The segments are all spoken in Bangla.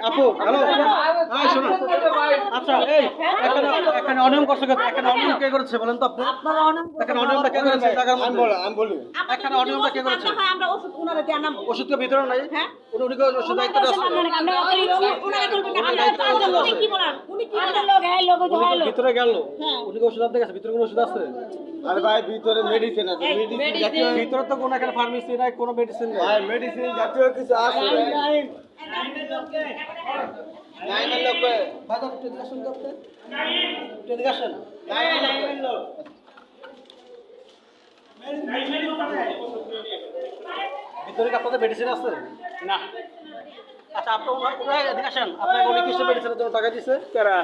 আপু হ্যালো হাই শোনো আচ্ছা এই এখানে অনিয়ম করছে এখানে অনিয়ম কে করেছে বলেন তো আপনি এখানে অনিয়মটা কে করেছে জায়গার মধ্যে আমি বলি এখানে অনিয়মটা কে করেছে আমরা ওষুধ উনারে জানাবো ওষুধ তো ভিতরে নাই উনি কি ওষুধ দায়িত্ব আছে উনি কি বলেন উনি কি বলেন লোক হ্যাঁ লোক হলো ভিতরে গেল উনি কি ওষুধ আনতে গেছে ভিতরে কোনো ওষুধ আছে আরে ভাই ভিতরে মেডিসিন আছে মেডিসিন ভিতরে তো কোনো এখানে ফার্মেসি নাই কোনো মেডিসিন নাই ভাই মেডিসিন জাতীয় কিছু আছে নাইনের লোক বাজার টেলিভিশন করতে টেলিভিশন নাইনের লোক ভিতরে কি আপনাদের মেডিসিন আছে না আচ্ছা আপনি ওনার এদিকে আসেন আপনাকে উনি কিসের মেডিসিনের জন্য টাকা দিছে কারা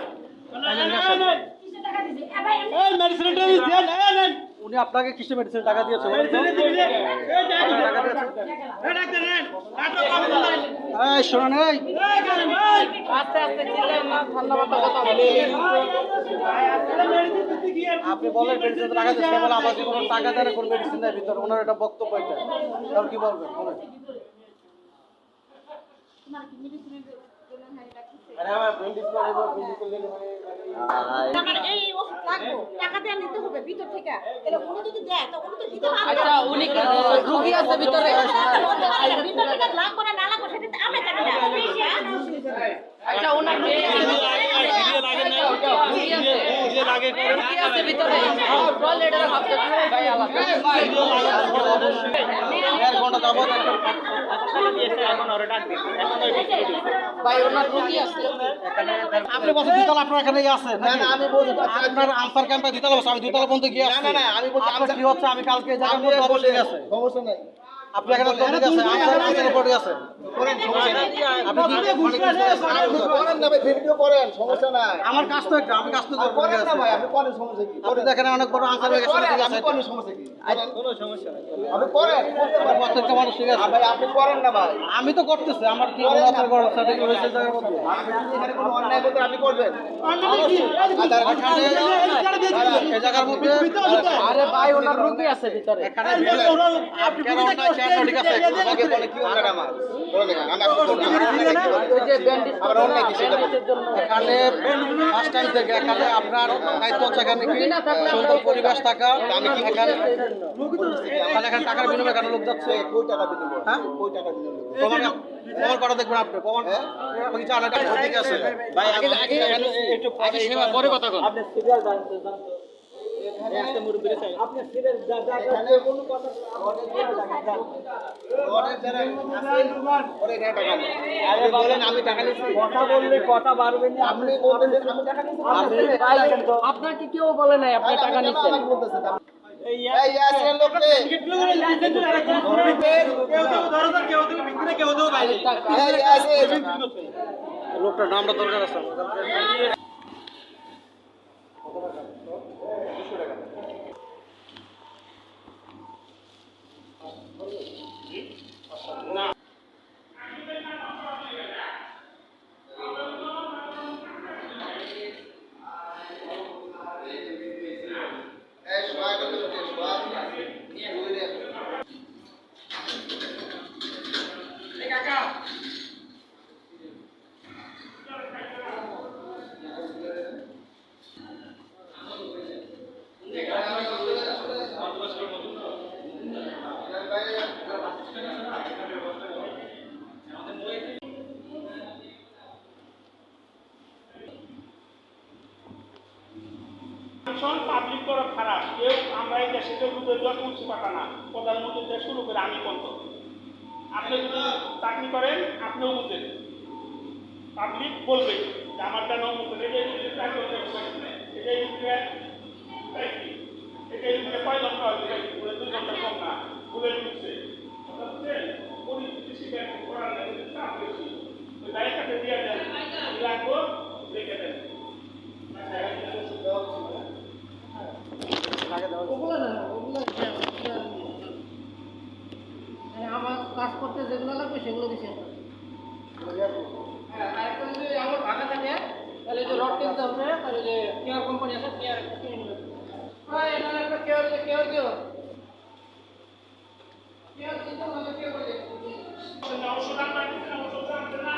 এই মেডিসিনটা দেন উনি আপনাকে কিসের মেডিসিন টাকা দিয়েছে টাকা দিয়েছে এই ডাক্তার নেন এই শুনুন এই আস্তে আস্তে চিল্লান না ঠান্ডা মাথা কথা বলে আপনি বলেন মেডিসিন টাকা দিয়েছে বলে আমাকে কোনো টাকা দেন কোন মেডিসিন নাই ভিতরে ওনার এটা বক্তব্য এটা আর কি বলবেন বলেন আরে আমার ব্রেন্ডিস করব ব্রেন্ডিস করলে টাকা এই ওষুধ লাগবে টাকা দিয়ে নিতে হবে ভিতর থেকে এর উনি যদি দেয় তো উনি তো দিতে পারবে আচ্ছা উনি কি রোগী আছে ভিতরে ভিতর থেকে লাগবে না লাগবে সেটা আমরা জানি না আচ্ছা ওনার রোগী আছে রোগী আছে ভিতরে টয়লেটের হাতে ভাই আলাদা এক ঘন্টা যাবত ভাই ওনার রোগী আছে আপনি বলছেন দ্বিতলা আপনার এখানে আছে না না আমি বলছি আপনার আনসার ক্যাম্পে দ্বিতলা বসে আমি দুতলা পর্যন্ত গিয়ে না না আমি বলছি আপনার কি হচ্ছে আমি কালকে যাবো আমি অবশ্যই আছে সমস্যা নাই আপনি এখানে তো ঠিক আছে আনসার রিপোর্টে আছে করেন সমস্যা নাই আপনি করেন না ভাই ভিডিও করেন সমস্যা নাই আমার কাজ তো একটা আমি কাজ তো করব করেন না ভাই আপনি করেন সমস্যা কি আপনি দেখেন অনেক বড় আনসার হয়ে গেছে ঠিক আছে আমি করেন সমস্যা কি কোনো সমস্যা নাই আপনি করেন প্রত্যেকটা মানুষ ঠিক আছে ভাই আপনি করেন না ভাই আমি তো করতেছি আমার কি অবস্থা করার সাথে কি হয়েছে জায়গার মধ্যে আপনি এখানে কোনো অন্যায় করতে আপনি করবেন এই জায়গার মধ্যে আরে ভাই ওনার রোগী আছে ভিতরে এখানে আপনার অন্যায় কেন ঠিক আছে আমাকে বলে কি অন্যায় আমার বলেন আমি আপনাকে ওই যে ব্যান্ডেজ আমার অন্যায় কিছু না এখানে ফার্স্ট টাইম থেকে এখানে আপনার দায়িত্ব হচ্ছে এখানে কি সুন্দর পরিবেশ থাকা এখানে তাহলে এখানে টাকার বিনিময়ে এখানে লোক যাচ্ছে কই টাকা দিতে হ্যাঁ কই টাকা দিতে প্রমাণ প্রমাণ করা দেখবেন আপনি প্রমাণ আপনি কি আলাদা ঠিক আছে ভাই আগে একটু পরে কথা বল আপনি সিরিয়াল জানতে আপনি সিরিয়াল এখানে কোনো কথা অনেক যারা ওরে টাকা আরে বলেন আমি টাকা নিচ্ছি কথা বললে কথা বাড়বে না আপনি বলতেছেন আমি টাকা নিচ্ছি ভাই আপনাকে কেউ বলে নাই আপনি টাকা নিচ্ছেন বলতেছেন এই আসেন লোককে এই আসেন লোকটার নামটা দরকার আছে এই সোয়াটা লোককে সোয়া পাবলিক করা খারাপ কেউ আমরা এই দেশে কেউ যত উঁচু পাতা না প্রধানমন্ত্রী থেকে শুরু করে আমি পর্যন্ত আপনি যদি চাকরি করেন আপনিও বুঝেন পাবলিক বলবে যে আমার কেন বুঝেন এটাই কয় লক্ষ হবে 2 ঘন্টা কম না ভুলে ঢুকছে পরিস্থিতি শিখে করার চাপ বেশি ওই গাড়িটাকে দিয়ে দেন লাগবো রেখে দেন আমার কাজ করতে যেগুলো লাগবে সেগুলো দিচ্ছে আমার টাকা থাকে তাহলে যে রড কিনতে হবে তাহলে যে কেয়ার কোম্পানি আছে কেয়ার কিনে নেবে এখানে একটা কেয়ার কেয়ার দিও কেয়ার কিনতে হবে কেয়ার করে ওষুধ আনতে না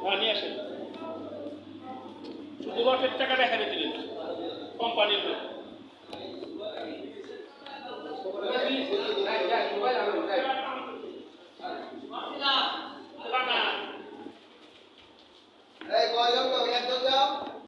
হ্যাঁ নিয়ে আসেন শুধু রটের টাকাটা হেরে দিলেন কোম্পানির লোক